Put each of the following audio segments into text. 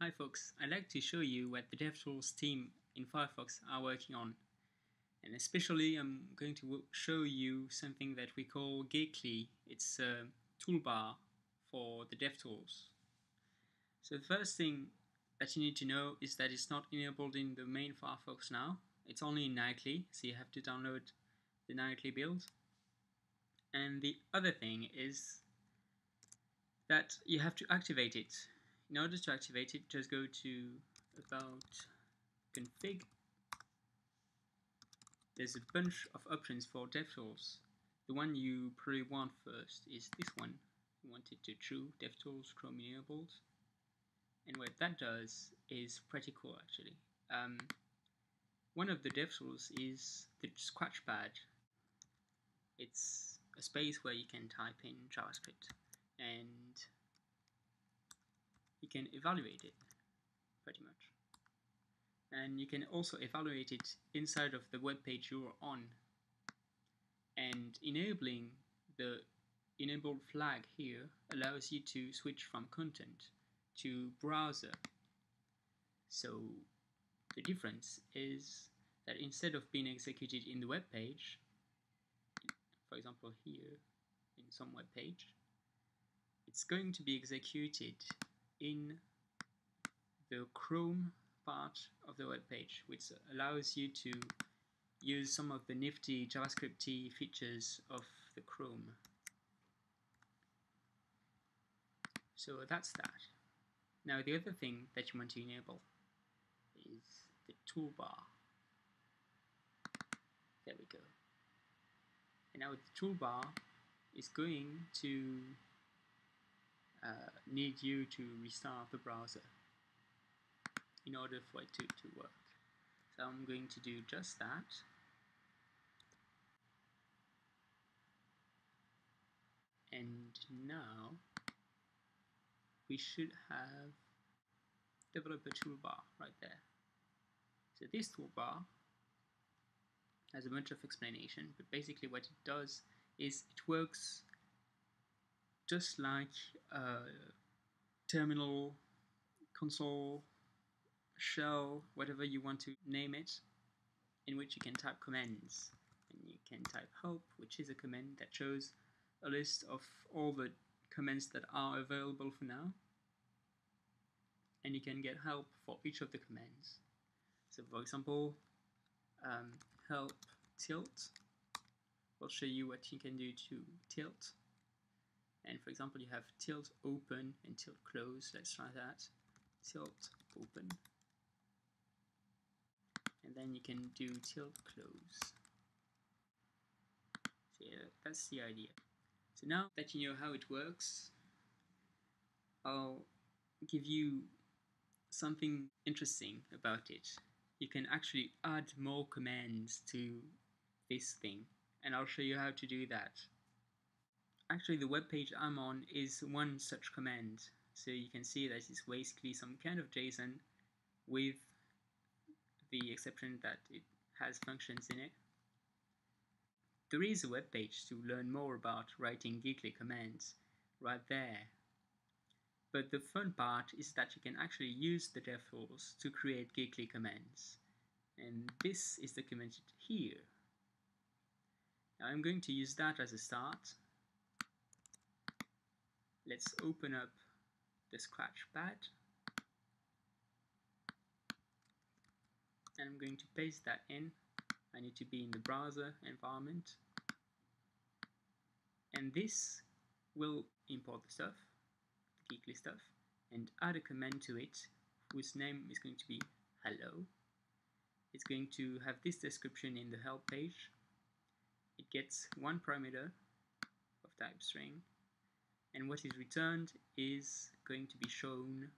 Hi folks, I'd like to show you what the DevTools team in Firefox are working on. And especially I'm going to show you something that we call GCLI. It's a toolbar for the DevTools. So the first thing that you need to know is that it's not enabled in the main Firefox now. It's only in nightly, so you have to download the nightly build. And the other thing is that you have to activate it. In order to activate it, just go to About, Config. There's a bunch of options for DevTools. The one you probably want first is this one. You want it to true, DevTools Chrome enabled. And what that does is pretty cool actually. One of the DevTools is the Scratchpad. It's a space where you can type in JavaScript and you can evaluate it pretty much. And you can also evaluate it inside of the web page you're on. And enabling the enabled flag here allows you to switch from content to browser. So the difference is that instead of being executed in the web page, for example here in some web page, it's going to be executed in the Chrome part of the web page, which allows you to use some of the nifty JavaScript features of the Chrome. So that's that. Now the other thing that you want to enable is the toolbar. There we go. And now the toolbar is going to need you to restart the browser in order for it to work. So I'm going to do just that. And now we should have developer toolbar right there. So this toolbar has a bunch of explanation, but basically what it does is it works just like a terminal, console, shell, whatever you want to name it, in which you can type commands. And you can type help, which is a command that shows a list of all the commands that are available for now. And you can get help for each of the commands. So for example, help tilt will show you what you can do to tilt. And for example, you have tilt open and tilt close. Let's try that. Tilt open. And then you can do tilt close. So yeah, that's the idea. So now that you know how it works, I'll give you something interesting about it. You can actually add more commands to this thing, and I'll show you how to do that. Actually, the web page I'm on is one such command. So you can see that it's basically some kind of JSON with the exception that it has functions in it. There is a web page to learn more about writing GCLI commands right there. But the fun part is that you can actually use the DevTools to create GCLI commands. And this is documented here. Now I'm going to use that as a start. Let's open up the Scratchpad. And I'm going to paste that in. I need to be in the browser environment. And this will import the stuff, the GCLI stuff, and add a command to it whose name is going to be hello. It's going to have this description in the help page. It gets one parameter of type string, and what is returned is going to be shown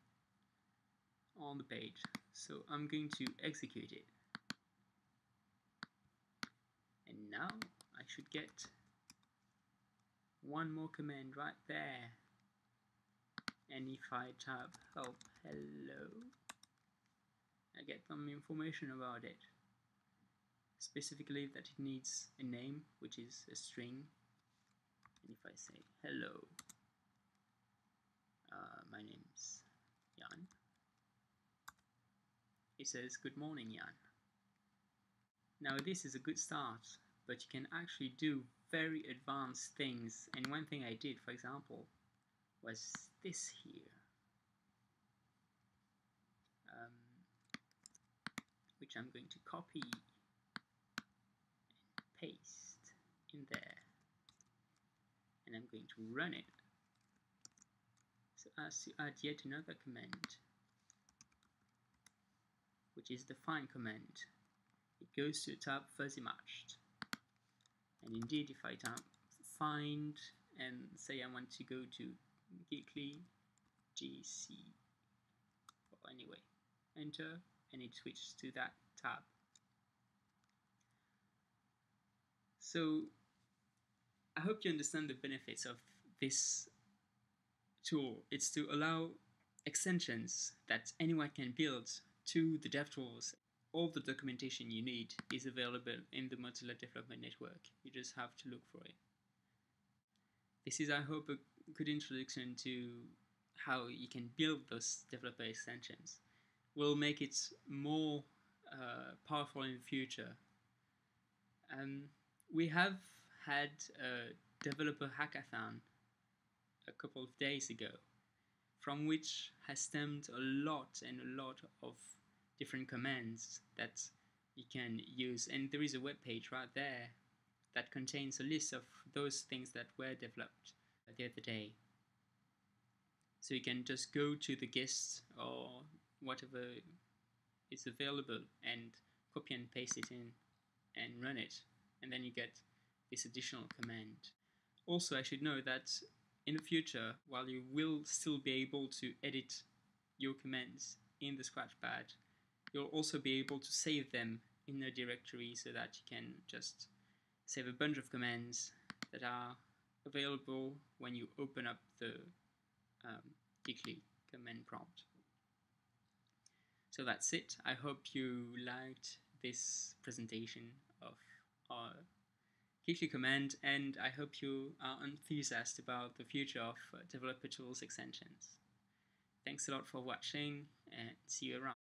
on the page. So I'm going to execute it. And now I should get one more command right there. And if I type help hello, I get some information about it. Specifically that it needs a name, which is a string. And if I say hello, my name's Jan, It says, "Good morning, Jan." Now this is a good start, but you can actually do very advanced things. And one thing I did, for example, was this here, which I'm going to copy and paste in there, and I'm going to run it. So as to add yet another command, which is the find command, it goes to the tab fuzzy matched. And indeed, if I type find and say I want to go to GCLI, well, anyway, enter, and it switches to that tab. So I hope you understand the benefits of this tool. It's to allow extensions that anyone can build to the DevTools. All the documentation you need is available in the Mozilla Development Network. You just have to look for it. This is, I hope, a good introduction to how you can build those developer extensions. We'll make it more powerful in the future. We have had a developer hackathon a couple of days ago, from which has stemmed a lot of different commands that you can use. And there is a web page right there that contains a list of those things that were developed the other day. So you can just go to the guest or whatever is available and copy and paste it in and run it, and then you get this additional command. Also, I should know that in the future, while you will still be able to edit your commands in the Scratchpad, you'll also be able to save them in a directory so that you can just save a bunch of commands that are available when you open up the GCLI command prompt. So that's it. I hope you liked this presentation of our GCLI command, and I hope you are enthusiastic about the future of developer tools extensions. Thanks a lot for watching, and see you around.